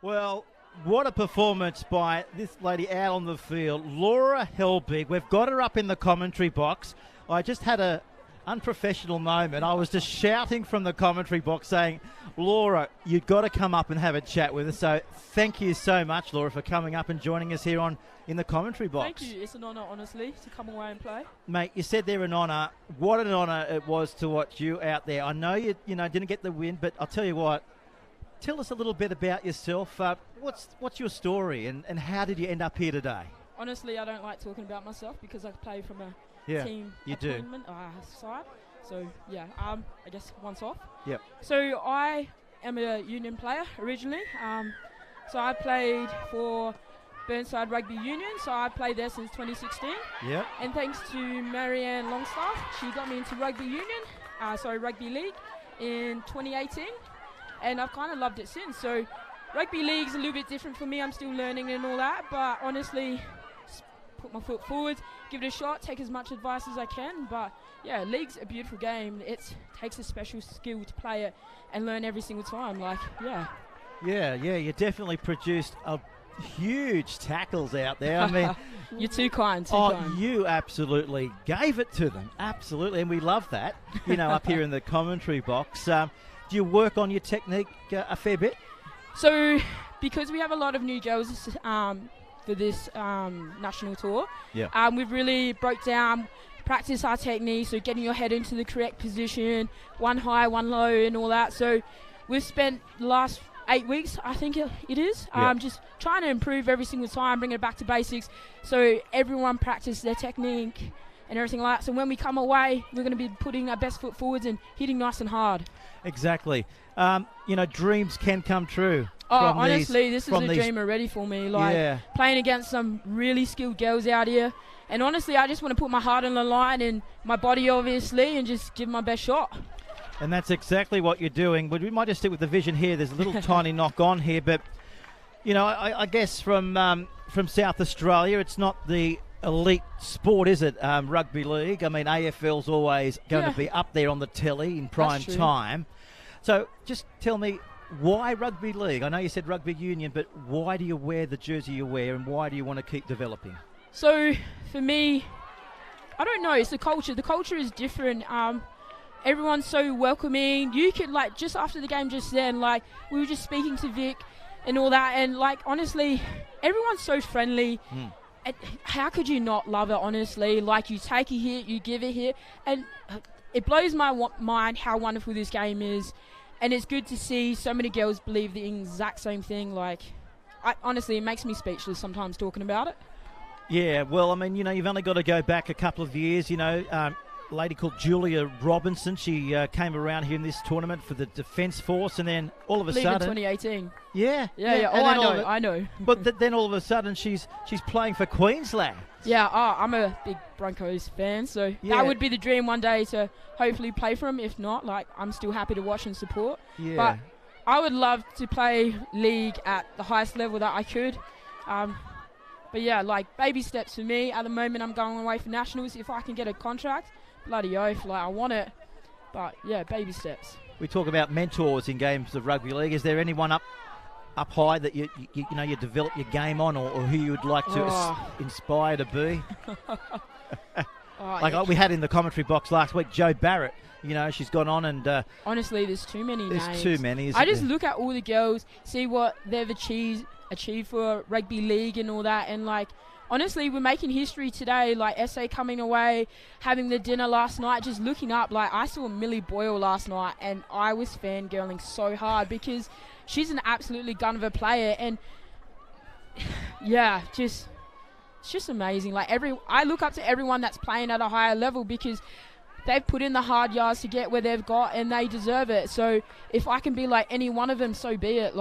Well, what a performance by this lady out on the field, Laura Helbig. We've got her up in the commentary box. I just had a unprofessional moment. I was just shouting from the commentary box saying, Laura, you've got to come up and have a chat with us. So thank you so much, Laura, for coming up and joining us here in the commentary box. Thank you. It's an honour, honestly, to come away and play. Mate, you said they're an honour. What an honour it was to watch you out there. I know you didn't get the win, but I'll tell you what, tell us a little bit about yourself. What's your story and how did you end up here today? Honestly, I don't like talking about myself because I play from a team you appointment side. So, yeah, I guess once off. Yep. So I am a union player originally. So I played for Burnside Rugby Union. So I played there since 2016. Yep. And thanks to Marianne Longstaff, she got me into Rugby League in 2018. And I've kind of loved it since. So Rugby League's a little bit different for me. I'm still learning and all that. But honestly, put my foot forward, give it a shot, take as much advice as I can. But yeah, league's a beautiful game. It takes a special skill to play it and learn every single time. Yeah, you definitely produced huge tackles out there. I mean, you're too kind. You absolutely gave it to them, absolutely, and we love that. Up here in the commentary box. Do you work on your technique a fair bit? So, because we have a lot of new girls for this national tour, we've really broke down, practice our technique, so getting your head into the correct position, one high, one low, and all that. So, we've spent the last 8 weeks, I think it is, just trying to improve every single time, bring it back to basics, so everyone practice their technique and everything like that. So when we come away, we're going to be putting our best foot forwards and hitting nice and hard. Exactly. Dreams can come true. Honestly, this is a dream already for me. Playing against some really skilled girls out here. And honestly, I just want to put my heart on the line and my body, obviously, and just give my best shot. And that's exactly what you're doing. But we might just stick with the vision here. There's a little tiny knock on here. But, I guess from South Australia, it's not the elite sport, is it? Rugby league. I mean, AFL's always going to be up there on the telly in prime time. So just tell me, why rugby league? I know you said rugby union, but why do you wear the jersey you wear and why do you want to keep developing? So for me, I don't know. It's the culture. The culture is different. Everyone's so welcoming. You could, just after the game just then, we were just speaking to Vic and all that. And, honestly, everyone's so friendly. And how could you not love it, honestly? You take a hit, you give a hit. And it blows my mind how wonderful this game is. And it's good to see so many girls believe the exact same thing. Honestly, it makes me speechless sometimes talking about it. Yeah, well, I mean, you've only got to go back a couple of years, a lady called Julia Robinson. She came around here in this tournament for the Defence Force, and then all of a sudden... 2018. Yeah. Oh, I know. But then all of a sudden she's playing for Queensland. Yeah, I'm a big Broncos fan, so that would be the dream one day to hopefully play for them. If not, I'm still happy to watch and support. Yeah. But I would love to play league at the highest level that I could. But yeah, baby steps for me. At the moment, I'm going away for nationals. If I can get a contract, bloody oath, I want it. But yeah, baby steps. We talk about mentors in games of rugby league. Is there anyone up high that you develop your game on, or who you would like to inspire to be? We had in the commentary box last week, Joe Barrett. She's gone on and... honestly, there's too many names. There's too many, I just look at all the girls, see what they've achieved for rugby league and all that, and honestly, we're making history today. SA coming away, having the dinner last night, just looking up. I saw Millie Boyle last night, and I was fangirling so hard because she's an absolutely gun of a player, and it's just amazing. I look up to everyone that's playing at a higher level because they've put in the hard yards to get where they've got, and they deserve it. So if I can be like any one of them, so be it.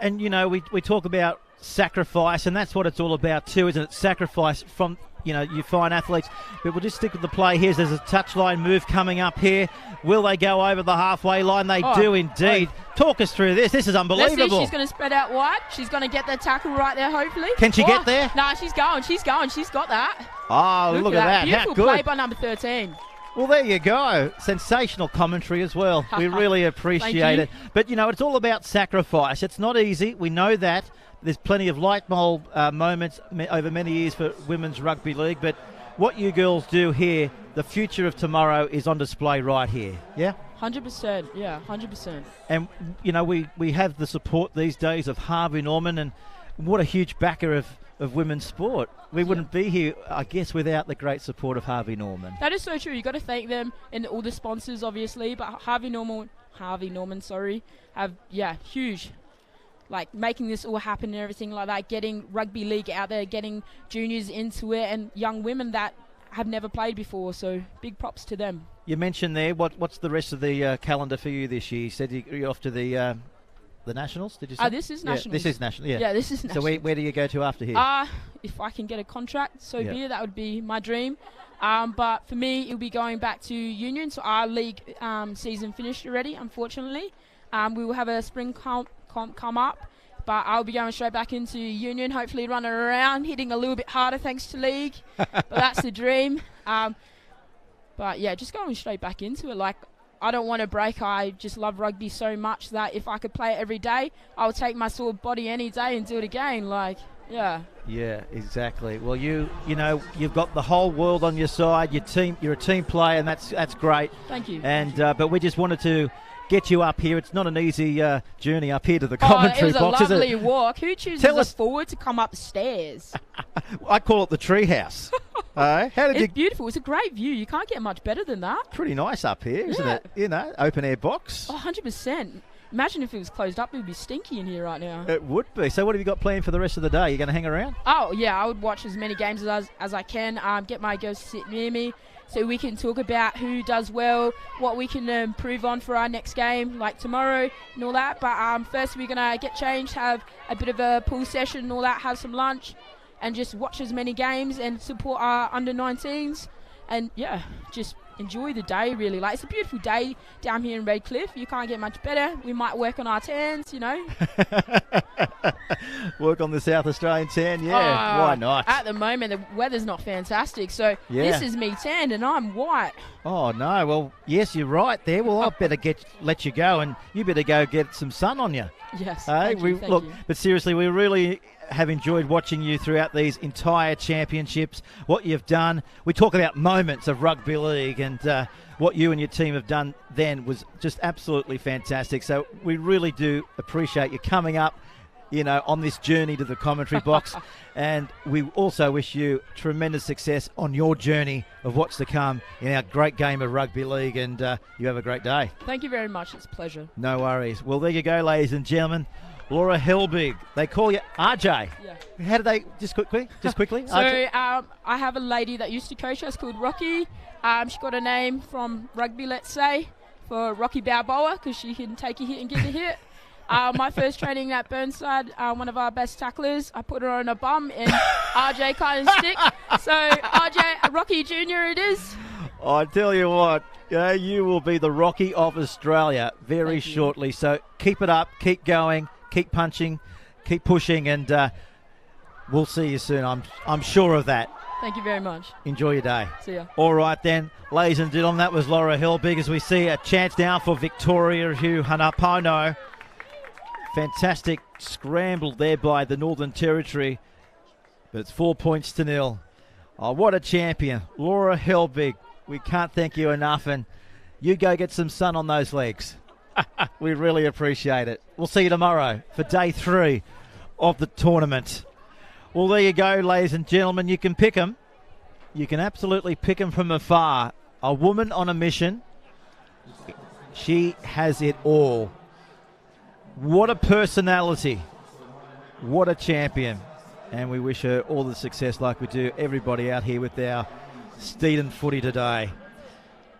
And we talk about sacrifice, and that's what it's all about too, isn't it? Sacrifice from you fine athletes. But we'll just stick with the play here. There's a touchline move coming up here. Will they go over the halfway line? They do indeed. Talk us through this. This is unbelievable. Let's see, she's going to spread out wide. She's going to get that tackle right there, hopefully. Can she get there? No, she's going. She's got that. Oh, look at that. Beautiful How good. play by number 13. Well, there you go. Sensational commentary as well. We really appreciate it. But, you know, it's all about sacrifice. It's not easy. We know that. There's plenty of light bulb moments over many years for Women's Rugby League. But what you girls do here, the future of tomorrow is on display right here. Yeah? 100%. Yeah, 100%. And, you know, we have the support these days of Harvey Norman, and what a huge backer of women's sport. We wouldn't be here, I guess, without the great support of Harvey Norman. That is so true. You've got to thank them and all the sponsors, obviously. But Harvey Norman, have, huge, like, making this all happen and everything like that, getting rugby league out there, getting juniors into it, and young women that have never played before. So big props to them. You mentioned there, what's the rest of the calendar for you this year? You said you're off to the Nationals, did you say? This is Nationals. This is National, yeah. Yeah, this is Nationals. So where do you go to after here? If I can get a contract, be it. That would be my dream. But for me, it'll be going back to Union. So our league season finished already, unfortunately. We will have a spring comp come up, but I'll be going straight back into Union, hopefully running around, hitting a little bit harder thanks to league. But that's the dream. But yeah, just going straight back into it. Like, I don't want to break. I just love rugby so much that if I could play it every day, I would take my sore body any day and do it again. Like, yeah. Yeah, exactly. Well, you know, you've got the whole world on your side. You're a team player, and that's great. Thank you. And but we just wanted to get you up here. It's not an easy journey up here to the commentary box. It was a lovely walk. Who chooses us forward to come upstairs? I call it the treehouse. It's beautiful. It's a great view. You can't get much better than that. Pretty nice up here, isn't it? You know, open air box. 100%. Imagine if it was closed up, it would be stinky in here right now. It would be. So what have you got planned for the rest of the day? You going to hang around? Oh, yeah. I would watch as many games as I can. Get my girls to sit near me so we can talk about who does well, what we can improve on for our next game, like tomorrow and all that. But first we're going to get changed, have a bit of a pool session and all that, have some lunch, and just watch as many games and support our under-19s. And, yeah, just enjoy the day, really. Like, it's a beautiful day down here in Redcliffe. You can't get much better. We might work on our tans, you know. Work on the South Australian tan, yeah. Why not? At the moment, the weather's not fantastic, so this is me tanned and I'm white. Oh, no. Well, yes, you're right there. Well, I better let you go, and you better go get some sun on you. Yes, thank you. But seriously, we really have enjoyed watching you throughout these entire championships, what you've done. We talk about moments of rugby league, and what you and your team have done then was just absolutely fantastic. So we really do appreciate you coming up, you know, on this journey to the commentary box. And we also wish you tremendous success on your journey of what's to come in our great game of rugby league, and you have a great day. Thank you very much. It's a pleasure. No worries. Well, there you go, ladies and gentlemen. Laura Helbig. They call you RJ. Yeah. How do they, just quickly? So I have a lady that used to coach us called Rocky. She got a name from rugby, let's say, for Rocky Balboa, because she can take a hit and give a hit. My first training at Burnside, one of our best tacklers, I put her on a bum and RJ kind of stick. So RJ, Rocky Jr. it is. I tell you what, you will be the Rocky of Australia very shortly. So keep it up, keep going, keep punching, keep pushing, and we'll see you soon. I'm sure of that. Thank you very much. Enjoy your day. See ya. All right then, ladies and gentlemen, that was Laura Helbig, as we see a chance now for Victoria Hugh Hanapono. Fantastic scramble there by the Northern Territory, but it's 4-0. Oh, what a champion. Laura Helbig, we can't thank you enough, and you go get some sun on those legs. We really appreciate it. We'll see you tomorrow for day 3 of the tournament. Well, there you go, ladies and gentlemen. You can pick them. You can absolutely pick them from afar. A woman on a mission. She has it all. What a personality. What a champion. And we wish her all the success like we do everybody out here with our Steedon footy today.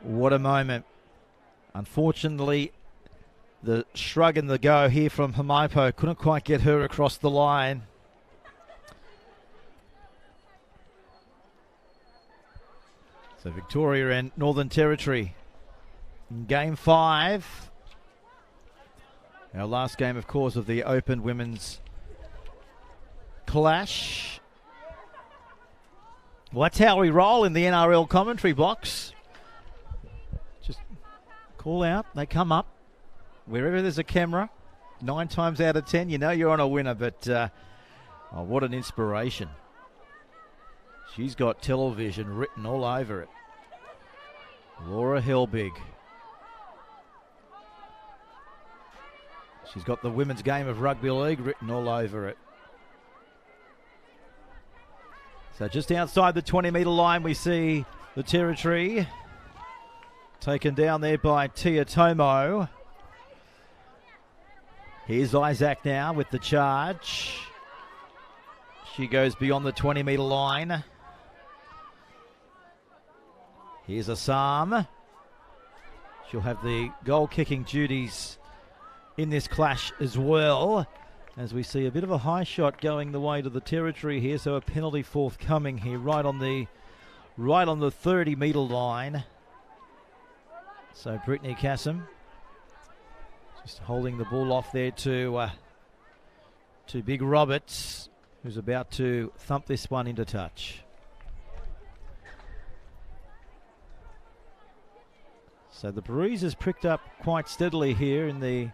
What a moment. Unfortunately, the shrug and the go here from Hamaipo couldn't quite get her across the line. So Victoria and Northern Territory in Game 5. Our last game, of course, of the Open Women's Clash. Well, that's how we roll in the NRL commentary box. call out, they come up. Wherever there's a camera, 9 times out of 10, you know you're on a winner, but oh, what an inspiration. She's got television written all over it. Laura Helbig. She's got the women's game of rugby league written all over it. So just outside the 20-metre line, we see the Territory taken down there by Tia Tomo. Here's Isaac now with the charge. She goes beyond the 20-metre line. Here's Assam. She'll have the goal-kicking duties in this clash as well, as we see a bit of a high shot going the way to the Territory here, so a penalty forthcoming here right on the 30-metre line. So Brittany Cassam just holding the ball off there to Big Roberts, who's about to thump this one into touch. So the breeze has pricked up quite steadily here in the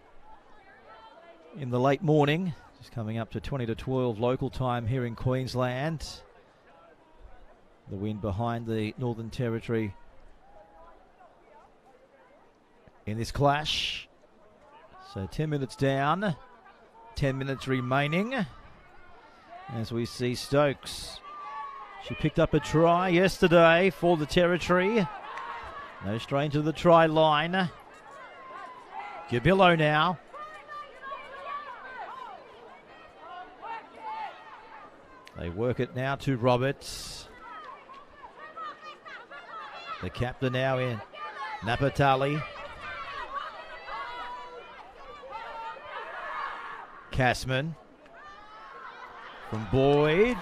late morning, just coming up to 20 to 12 local time here in Queensland. The wind behind the Northern Territory in this clash. So 10 minutes down, 10 minutes remaining, as we see Stokes. She picked up a try yesterday for the Territory. No stranger to the try line. Gabillo now. They work it now to Roberts. The captain now in Napatali. Cassman from Boyd.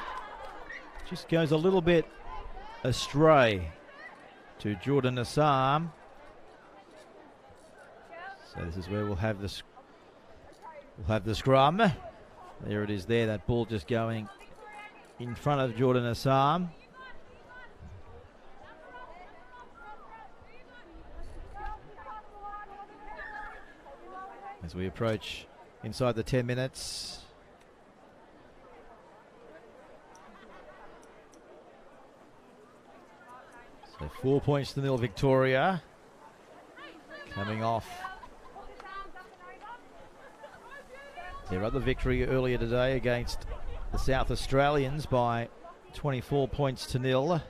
Just goes a little bit astray to Jordan Assam. So this is where we'll have the scrum. There it is there, that ball just going in front of Jordan Assam. As we approach inside the 10 minutes. So 4 points to nil Victoria. Coming off their other victory earlier today against the South Australians by 24 points to nil.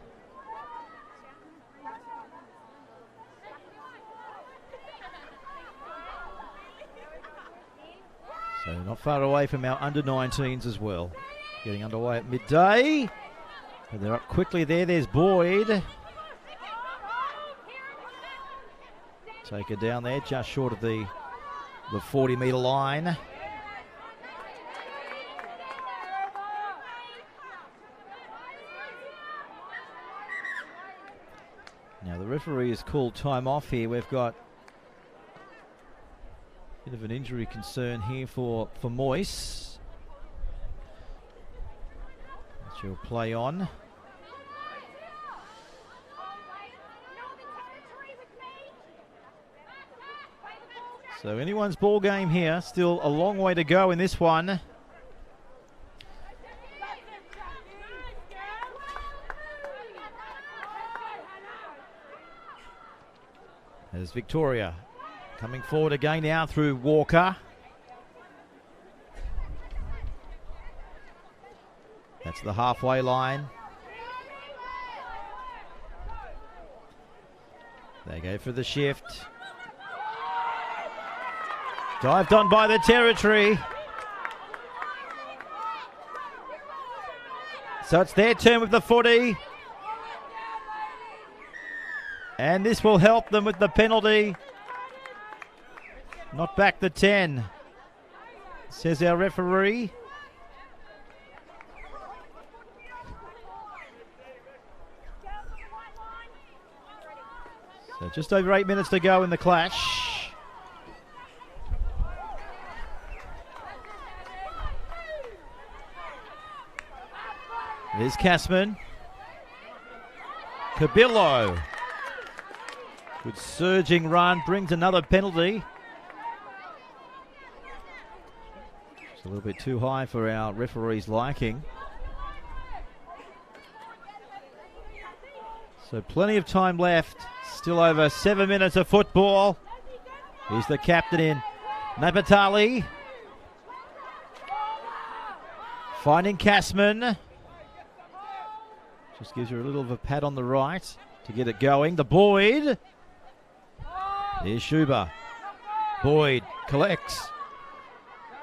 So not far away from our under-19s as well. Getting underway at midday. But they're up quickly there. There's Boyd. Take it down there, just short of the 40-metre line. Now the referee has called time off here. We've got a bit of an injury concern here for Moyes. She'll play on. So anyone's ball game here. Still a long way to go in this one. There's Victoria coming forward again now through Walker. That's the halfway line. They go for the shift. Dived on by the Territory. So it's their turn with the footy. And this will help them with the penalty. Not back the 10, says our referee. So just over 8 minutes to go in the clash. There's Cassman. Cabillo. Good surging run, brings another penalty. It's a little bit too high for our referee's liking. So plenty of time left. Still over 7 minutes of football. He's the captain in Napatali. Finding Casman. Just gives her a little of a pat on the right to get it going. The Boyd. Here's Schuber. Boyd collects.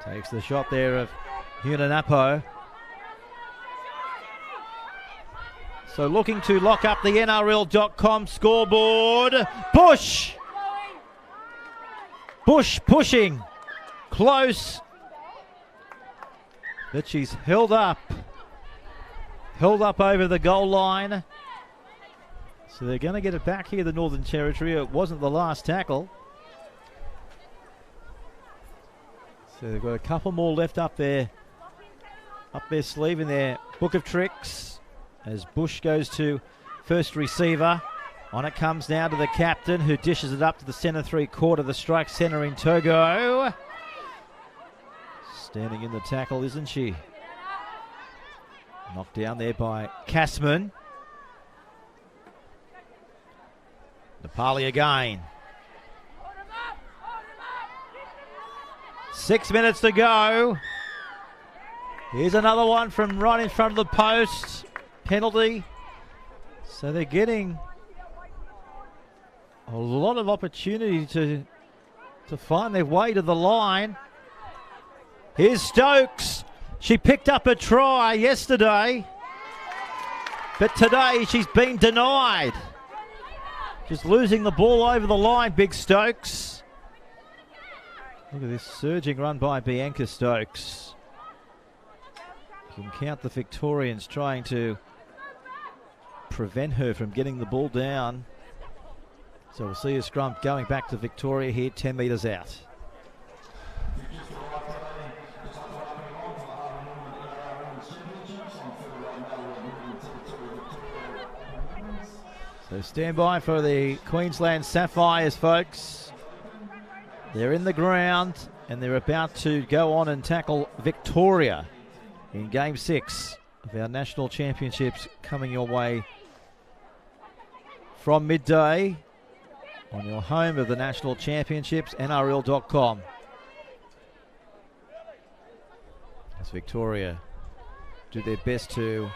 Takes the shot there of Hunanapo. So looking to lock up the NRL.com scoreboard. Bush! Bush pushing. Close. But she's held up. Held up over the goal line. So they're going to get it back here, the Northern Territory. It wasn't the last tackle. So they've got a couple more left up their sleeve in their book of tricks. As Bush goes to first receiver. On it comes now to the captain, who dishes it up to the centre three-quarter, the strike centre in Togo. Standing in the tackle, isn't she? Knocked down there by Casman. Nepali again. 6 minutes to go. Here's another one from right in front of the post. Penalty. So they're getting a lot of opportunity to find their way to the line. Here's Stokes. She picked up a try yesterday, but today she's been denied. Just losing the ball over the line, Big Stokes. Look at this surging run by Bianca Stokes. You can count the Victorians trying to prevent her from getting the ball down. So we'll see a scrum going back to Victoria here, 10 metres out. So stand by for the Queensland Sapphires, folks. They're in the ground and they're about to go on and tackle Victoria in Game 6 of our National Championships, coming your way from midday on your home of the National Championships, NRL.com. As Victoria do their best to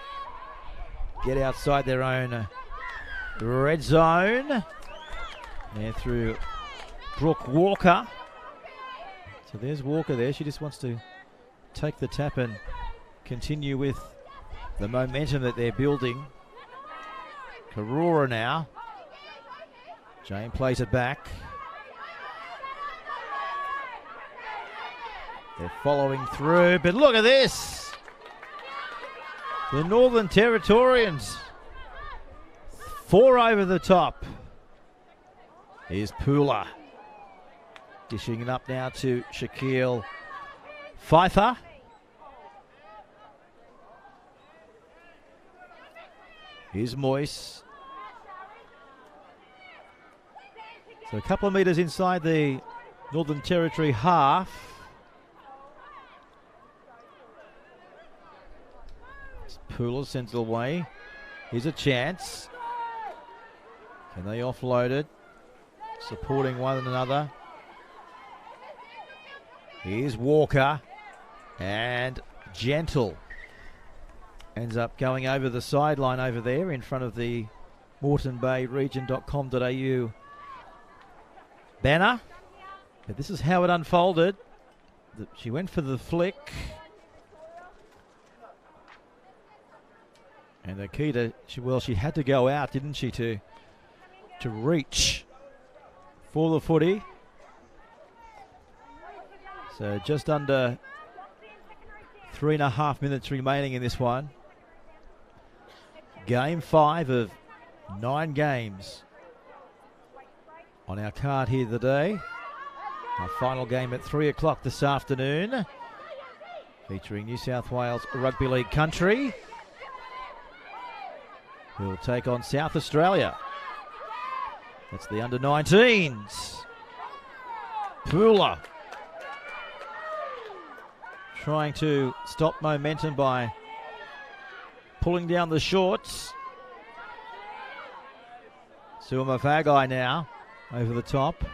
get outside their own red zone. There through Brooke Walker. So there's Walker there. She just wants to take the tap and continue with the momentum that they're building. Karora now. Jane plays it back. They're following through, but look at this. The Northern Territorians. 4 over the top. Here's Pooler. Dishing it up now to Shaquille Pfeiffer. Here's Moyes. So a couple of metres inside the Northern Territory half. Pooler sends it away. Here's a chance. Can they offload it? Supporting one another. Here's Walker. And Gentle ends up going over the sideline over there in front of the Moreton Bay Region.com.au banner. But this is how it unfolded. She went for the flick. And Akita, she had to go out, didn't she, to reach for the footy. So just under 3.5 minutes remaining in this one. Game 5 of 9 games on our card here today. Our final game at 3 o'clock this afternoon, featuring New South Wales Rugby League country, who will take on South Australia. That's the under-19s. Pooler trying to stop momentum by pulling down the shorts. Suama Fagai now over the top.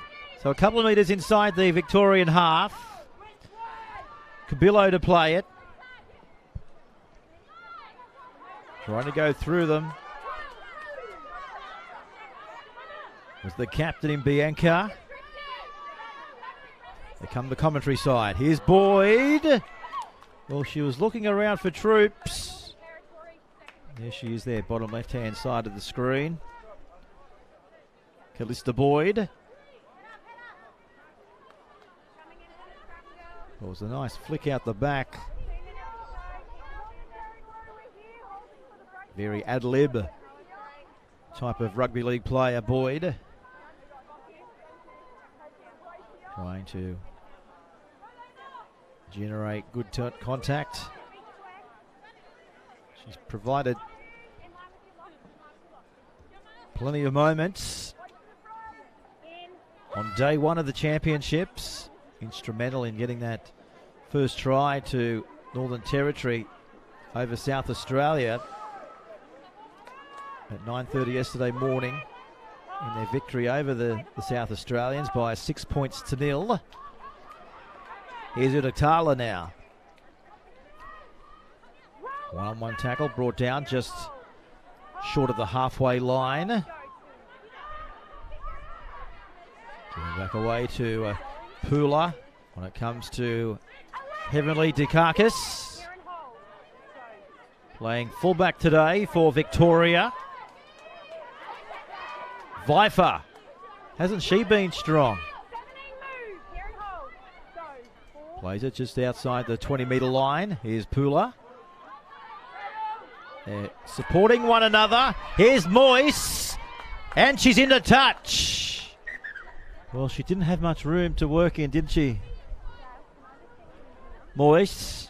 So a couple of metres inside the Victorian half. Cabillo to play it. Trying to go through them was the captain in Bianca. They come the commentary side. Here's Boyd. Well, she was looking around for troops. There she is there, bottom left-hand side of the screen. Callista Boyd. It was a nice flick out the back. Very ad-lib type of rugby league player, Boyd. Trying to generate good contact. She's provided plenty of moments on day one of the championships. Instrumental in getting that first try to Northern Territory over South Australia at 9:30 yesterday morning in their victory over the South Australians by 6 points to 0. Here's Udatala now. One-on-one tackle brought down just short of the halfway line. Giving back away to Pooler when it comes to Heavenly Dukakis. Playing fullback today for Victoria. Vifer, hasn't she been strong? Plays it just outside the 20-metre line. Here's Pooler. They're supporting one another. Here's Moyse. And she's into touch. Well, she didn't have much room to work in, did she? Moyse.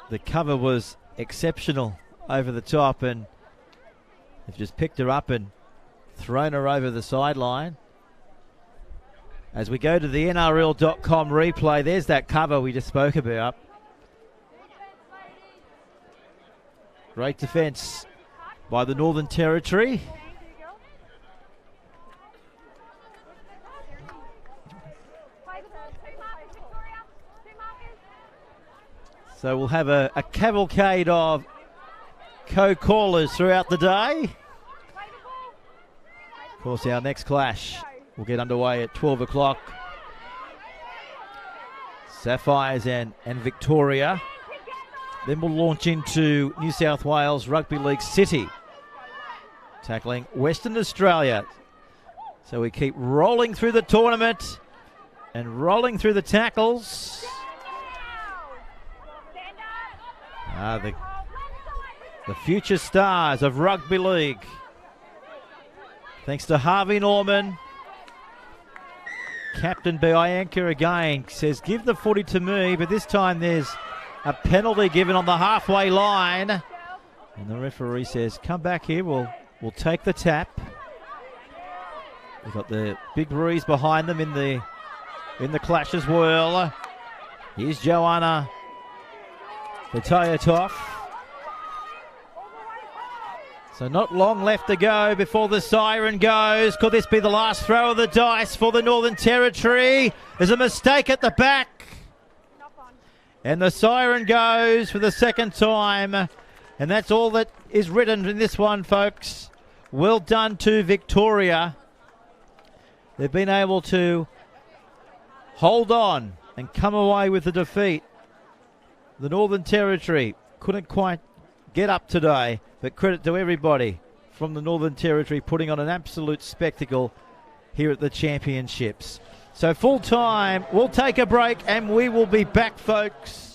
The cover was exceptional over the top, and they've just picked her up and thrown her over the sideline. As we go to the NRL.com replay, there's that cover we just spoke about. Great defence by the Northern Territory. So we'll have a cavalcade of co-callers throughout the day. Of course, our next clash will get underway at 12 o'clock. Sapphires and Victoria. Then we'll launch into New South Wales Rugby League City, tackling Western Australia. So we keep rolling through the tournament and rolling through the tackles. The future stars of Rugby League. Thanks to Harvey Norman. Captain Bianca again says, give the footy to me, but this time there's a penalty given on the halfway line. And the referee says, come back here, we'll take the tap. We've got the big breeze behind them in the clash as well. Here's Joanna Vitayatov. So not long left to go before the siren goes. Could this be the last throw of the dice for the Northern Territory? There's a mistake at the back. And the siren goes for the second time. And that's all that is written in this one, folks. Well done to Victoria. They've been able to hold on and come away with the defeat. The Northern Territory couldn't quite get up today, but credit to everybody from the Northern Territory putting on an absolute spectacle here at the championships. So full time, we'll take a break and we will be back, folks.